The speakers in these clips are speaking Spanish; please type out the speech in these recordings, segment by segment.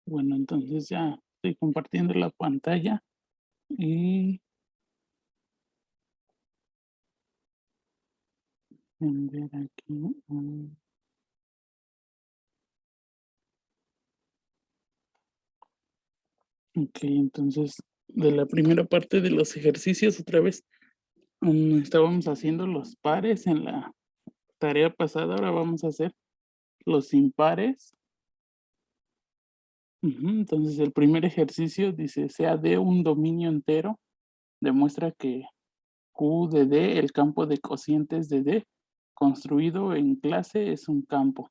Bueno, entonces ya estoy compartiendo la pantalla y ver aquí. Ok, entonces de la primera parte de los ejercicios otra vez estábamos haciendo los pares en la tarea pasada, ahora vamos a hacer los impares. Entonces el primer ejercicio dice, sea D un dominio entero, demuestra que Q de D, el campo de cocientes de D, construido en clase es un campo.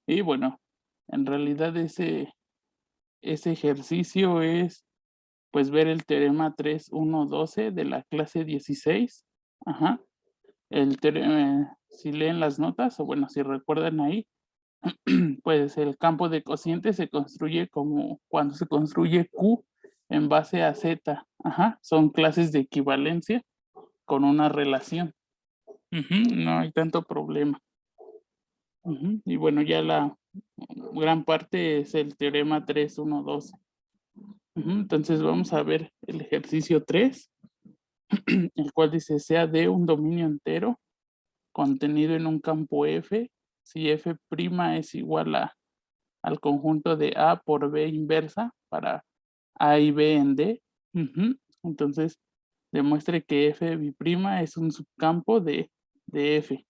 Y bueno, en realidad ese ejercicio es pues ver el teorema 3.1.12 de la clase 16. Ajá. El teorema, si leen las notas, o bueno, si recuerdan ahí, pues el campo de cociente se construye como cuando se construye Q en base a Z. Ajá. Son clases de equivalencia con una relación. No hay tanto problema. Y bueno, ya la gran parte es el teorema 3.1.12. Entonces vamos a ver el ejercicio 3, el cual dice, sea D un dominio entero contenido en un campo F, si F' es igual al conjunto de A por B inversa para A y B en D. Entonces demuestre que F' es un subcampo de F.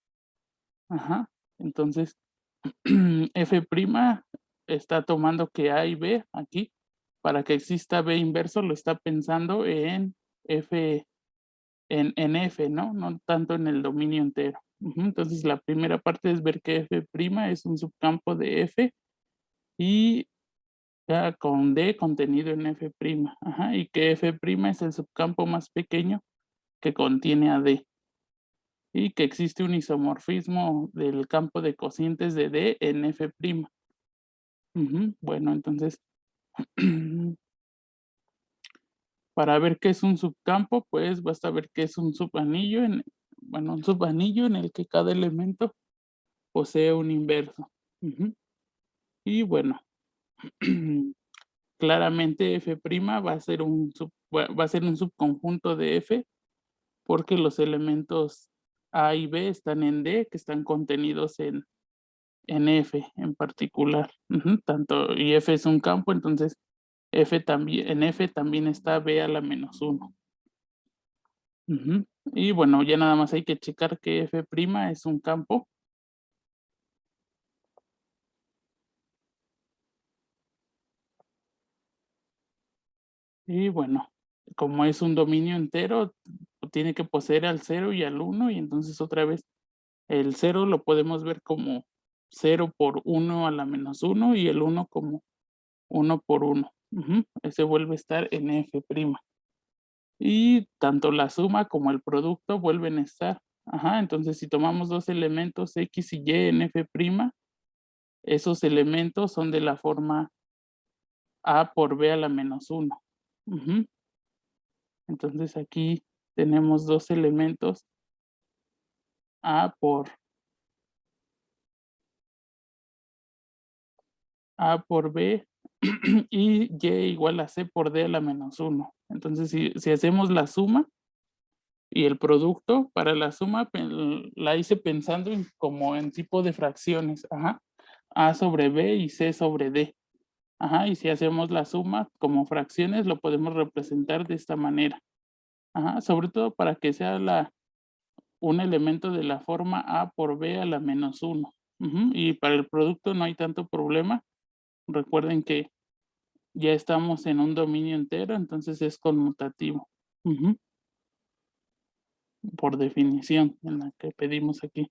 Ajá. Entonces, F' está tomando que A y B aquí. Para que exista B inverso, lo está pensando en F, en F, ¿no? No tanto en el dominio entero. Entonces, la primera parte es ver que F' es un subcampo de F y ya con D contenido en F'. Ajá, y que F' es el subcampo más pequeño que contiene a D. Y que existe un isomorfismo del campo de cocientes de D en F'. Bueno, entonces, para ver qué es un subcampo, pues basta ver qué es un subanillo, un subanillo en el que cada elemento posee un inverso. Y bueno, claramente F' va a ser un subconjunto de F porque los elementos A y B están en D, que están contenidos en F en particular. Y F es un campo, entonces en F también está B a la -1. Y bueno, ya nada más hay que checar que F' es un campo. Y bueno, como es un dominio entero, tiene que poseer al 0 y al 1, y entonces otra vez el 0 lo podemos ver como 0 por 1 a la -1 y el 1 como 1 por 1. Ese vuelve a estar en F'. Y tanto la suma como el producto vuelven a estar. Ajá, entonces si tomamos dos elementos X y Y en F', esos elementos son de la forma A por B a la -1. Entonces aquí tenemos dos elementos A por B y Y igual a C por D a la -1. Entonces si hacemos la suma y el producto, para la suma la hice pensando como en tipo de fracciones. Ajá. A sobre B y C sobre D. Ajá, y si hacemos la suma como fracciones, lo podemos representar de esta manera. Ajá, sobre todo para que sea un elemento de la forma A por B a la -1. Y para el producto no hay tanto problema. Recuerden que ya estamos en un dominio entero, entonces es conmutativo. Por definición, en la que pedimos aquí.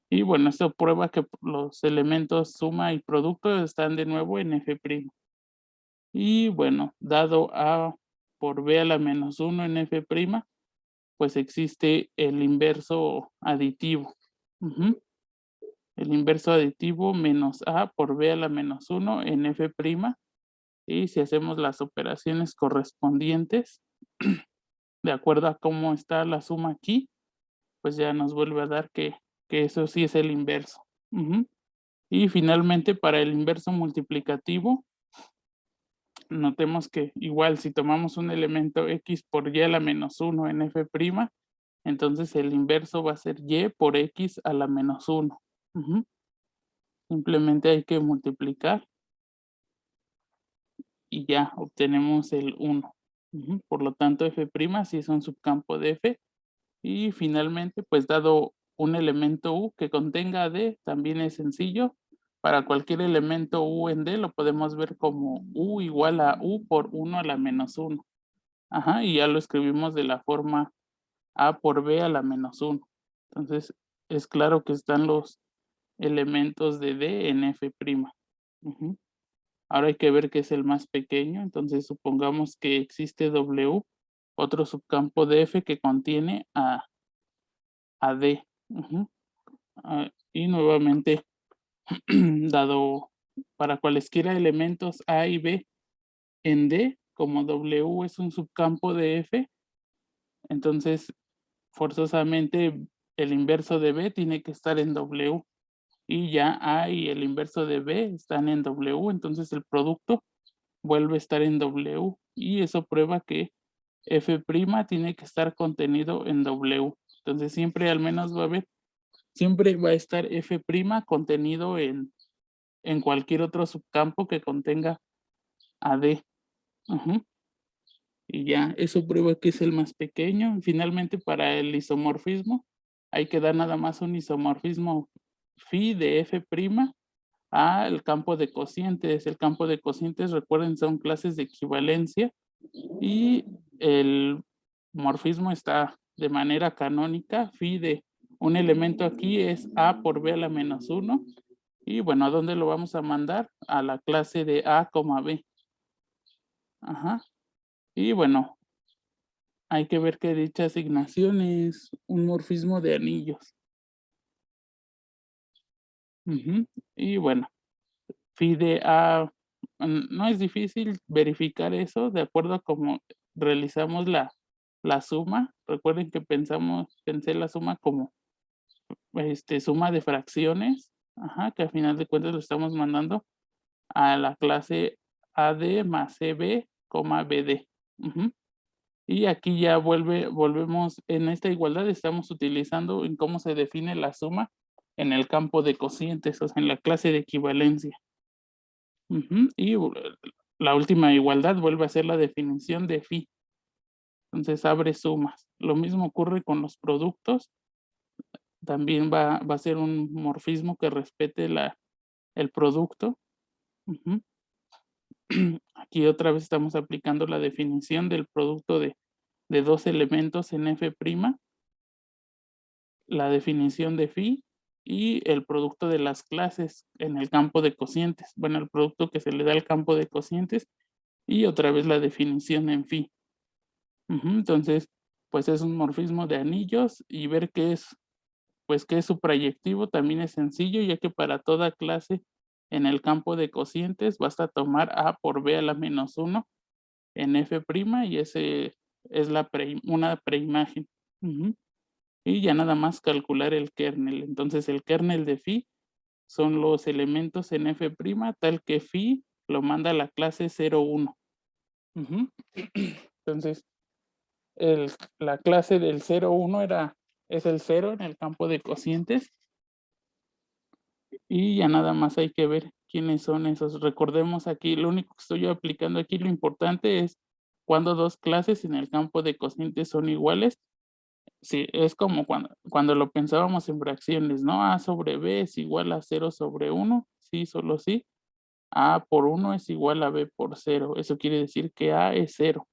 Y bueno, esto prueba que los elementos suma y producto están de nuevo en F'. Y bueno, dado A por B a la -1 en F', pues existe el inverso aditivo. El inverso aditivo menos A por B a la -1 en F'. Y si hacemos las operaciones correspondientes, de acuerdo a cómo está la suma aquí, pues ya nos vuelve a dar que eso sí es el inverso. Y finalmente, para el inverso multiplicativo, notemos que igual si tomamos un elemento x por y a la menos 1 en f', entonces el inverso va a ser y por x a la menos 1. Simplemente hay que multiplicar y ya obtenemos el 1. Por lo tanto, f' sí es un subcampo de f. Y finalmente, pues dado un elemento u que contenga d, también es sencillo. Para cualquier elemento u en d lo podemos ver como u igual a u por 1 a la menos 1. Y ya lo escribimos de la forma a por b a la menos 1. Entonces, es claro que están los elementos de d en f'. Ahora hay que ver qué es el más pequeño. Entonces, supongamos que existe w, otro subcampo de f que contiene a d. Y nuevamente, dado para cualesquiera elementos a y b en d, como w es un subcampo de f, entonces forzosamente el inverso de b tiene que estar en w. Y ya a y el inverso de b están en w, entonces el producto vuelve a estar en w. Y eso prueba que f' tiene que estar contenido en w. Entonces siempre al menos va a haber, siempre va a estar f' contenido en cualquier otro subcampo que contenga a d. Y ya, eso prueba que es el más pequeño. Finalmente, para el isomorfismo, hay que dar nada más un isomorfismo phi de f' al campo de cocientes. El campo de cocientes, recuerden, son clases de equivalencia y el morfismo está de manera canónica. Phi de un elemento aquí es a por b a la menos 1. Y bueno, ¿a dónde lo vamos a mandar? A la clase de a, b. Y bueno, hay que ver que dicha asignación es un morfismo de anillos. Y bueno, phi de a, no es difícil verificar eso de acuerdo a cómo realizamos la suma. Recuerden que pensé la suma como suma de fracciones, que al final de cuentas lo estamos mandando a la clase AD más CB, BD. Y aquí ya volvemos en esta igualdad, estamos utilizando en cómo se define la suma en el campo de cocientes, o sea, en la clase de equivalencia. Y la última igualdad vuelve a ser la definición de phi. Entonces abre sumas. Lo mismo ocurre con los productos. También va a ser un morfismo que respete el producto. Aquí otra vez estamos aplicando la definición del producto de dos elementos en f', la definición de phi y el producto de las clases en el campo de cocientes. Bueno, el producto que se le da al campo de cocientes y otra vez la definición en phi. Entonces, pues es un morfismo de anillos y ver qué es, pues qué es su proyectivo también es sencillo, ya que para toda clase en el campo de cocientes basta tomar a por b a la menos 1 en f' y ese es una preimagen. Y ya nada más calcular el kernel. Entonces el kernel de phi son los elementos en f', tal que phi lo manda a la clase 0,1. Entonces, la clase del 0,1 es el 0 en el campo de cocientes. Y ya nada más hay que ver quiénes son esos. Recordemos aquí, lo único que estoy yo aplicando aquí, lo importante es cuando dos clases en el campo de cocientes son iguales. Sí, es como cuando lo pensábamos en fracciones, ¿no? A sobre b es igual a 0 sobre 1, sí, solo sí. A por 1 es igual a b por 0. Eso quiere decir que a es 0.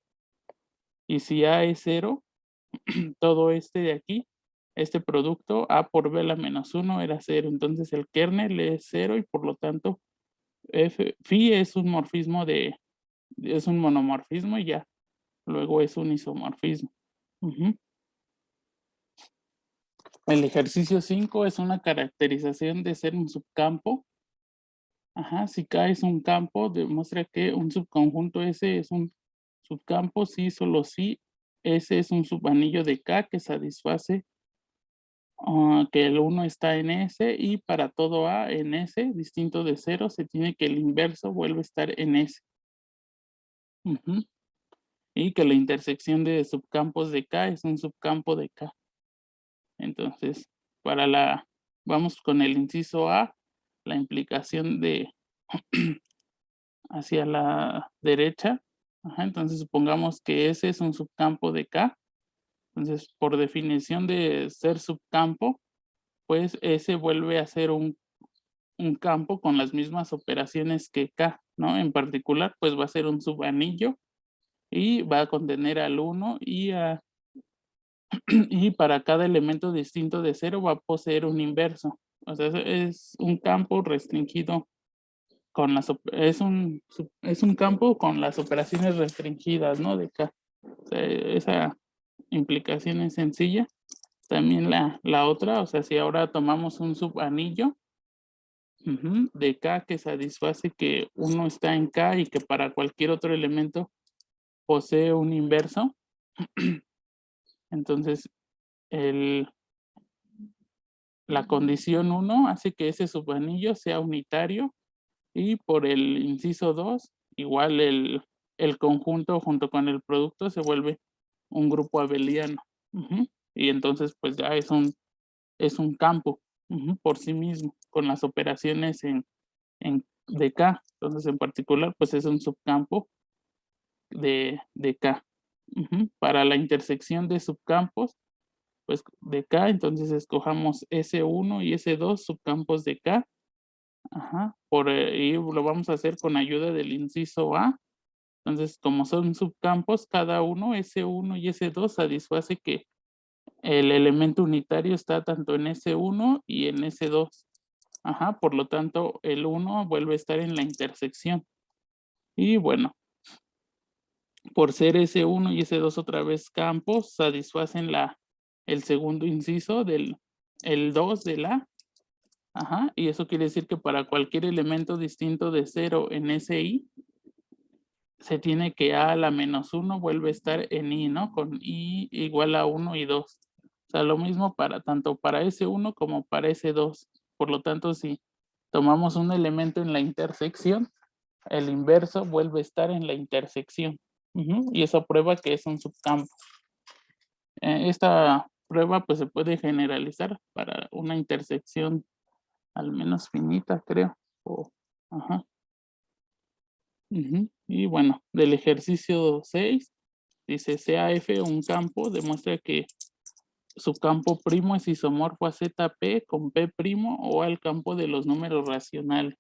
Y si a es 0, todo este de aquí, este producto, a por b a la menos 1 era 0. Entonces el kernel es 0 y por lo tanto phi es un es un monomorfismo y ya. Luego es un isomorfismo. El ejercicio 5 es una caracterización de ser un subcampo. Si K es un campo, demuestra que un subconjunto S es un subcampo si solo si S es un subanillo de K que satisface que el 1 está en S y para todo A en S, distinto de 0, se tiene que el inverso vuelve a estar en S. Ujú. Y que la intersección de subcampos de K es un subcampo de K. Entonces, vamos con el inciso A, la implicación de hacia la derecha. Ajá, entonces supongamos que ese es un subcampo de K. Entonces, por definición de ser subcampo, pues ese vuelve a ser un campo con las mismas operaciones que K, ¿no? En particular, pues va a ser un subanillo y va a contener al uno y para cada elemento distinto de cero va a poseer un inverso. O sea, es un campo restringido con es un campo con las operaciones restringidas, ¿no? De K. O sea, esa implicación es sencilla. También la otra, o sea, si ahora tomamos un subanillo de K que satisface que uno está en K y que para cualquier otro elemento posee un inverso, entonces el, la condición uno hace que ese subanillo sea unitario y por el inciso 2 igual el conjunto junto con el producto se vuelve un grupo abeliano. Y entonces pues ya es un campo por sí mismo, con las operaciones de K. Entonces en particular pues es un subcampo de K. Para la intersección de subcampos pues de K, entonces escojamos S1 y S2 subcampos de K. Y lo vamos a hacer con ayuda del inciso A. Entonces, como son subcampos, cada uno, S1 y S2, satisface que el elemento unitario está tanto en S1 y en S2. Por lo tanto, el 1 vuelve a estar en la intersección. Y bueno, por ser S1 y S2 otra vez campos, satisfacen el segundo inciso el 2 de la. Y eso quiere decir que para cualquier elemento distinto de 0 en SI, se tiene que A a la menos 1 vuelve a estar en I, ¿no? Con I igual a 1 y 2. O sea, lo mismo tanto para S1 como para S2. Por lo tanto, si tomamos un elemento en la intersección, el inverso vuelve a estar en la intersección. Y eso prueba que es un subcampo. Esta prueba pues se puede generalizar para una intersección al menos finita, creo. Ajá. Y bueno, del ejercicio 6 dice, sea F un campo, demuestra que su campo primo es isomorfo a ZP con P primo o al campo de los números racionales.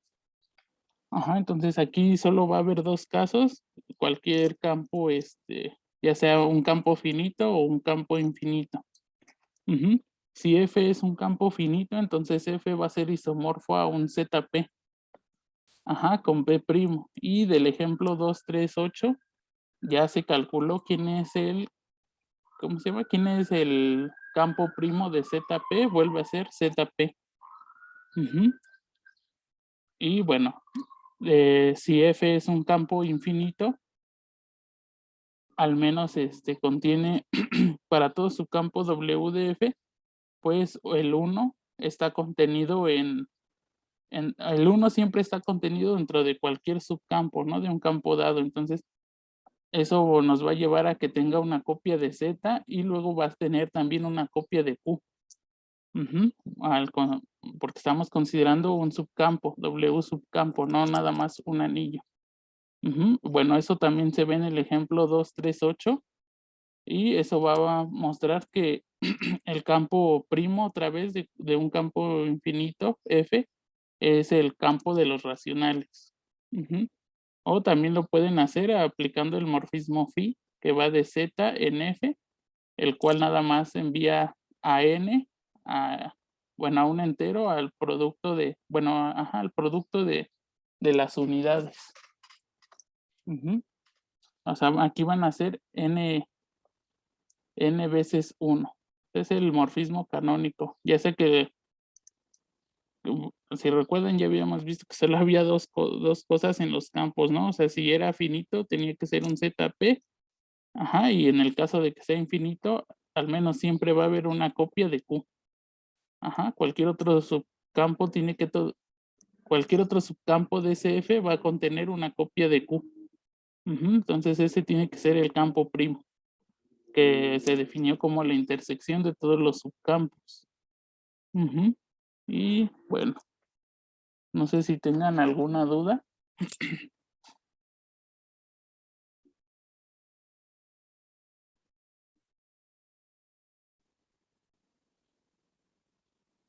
Entonces aquí solo va a haber dos casos, cualquier campo, ya sea un campo finito o un campo infinito. Si F es un campo finito, entonces F va a ser isomorfo a un ZP. Con P primo. Y del ejemplo 2, 3, 8, ya se calculó quién es ¿cómo se llama? ¿Quién es el campo primo de ZP? Vuelve a ser ZP. Y bueno, si F es un campo infinito, al menos contiene para todo su campo W de F, pues el 1 está contenido el 1 siempre está contenido dentro de cualquier subcampo, ¿no? De un campo dado. Entonces, eso nos va a llevar a que tenga una copia de Z y luego vas a tener también una copia de Q. Porque estamos considerando un subcampo, W subcampo, no nada más un anillo. Bueno, eso también se ve en el ejemplo 2, 3, 8 y eso va a mostrar que el campo primo otra vez de un campo infinito, F, es el campo de los racionales. O también lo pueden hacer aplicando el morfismo phi, que va de Z en F, el cual nada más envía a N, a un entero, al producto al producto de las unidades. O sea, aquí van a ser N veces 1. Es el morfismo canónico. Ya sé que, si recuerdan, ya habíamos visto que solo había dos cosas en los campos, ¿no? O sea, si era finito, tenía que ser un ZP. Y en el caso de que sea infinito, al menos siempre va a haber una copia de Q. Cualquier otro subcampo cualquier otro subcampo de SF va a contener una copia de Q. Entonces ese tiene que ser el campo primo, que se definió como la intersección de todos los subcampos. Y bueno, no sé si tengan alguna duda.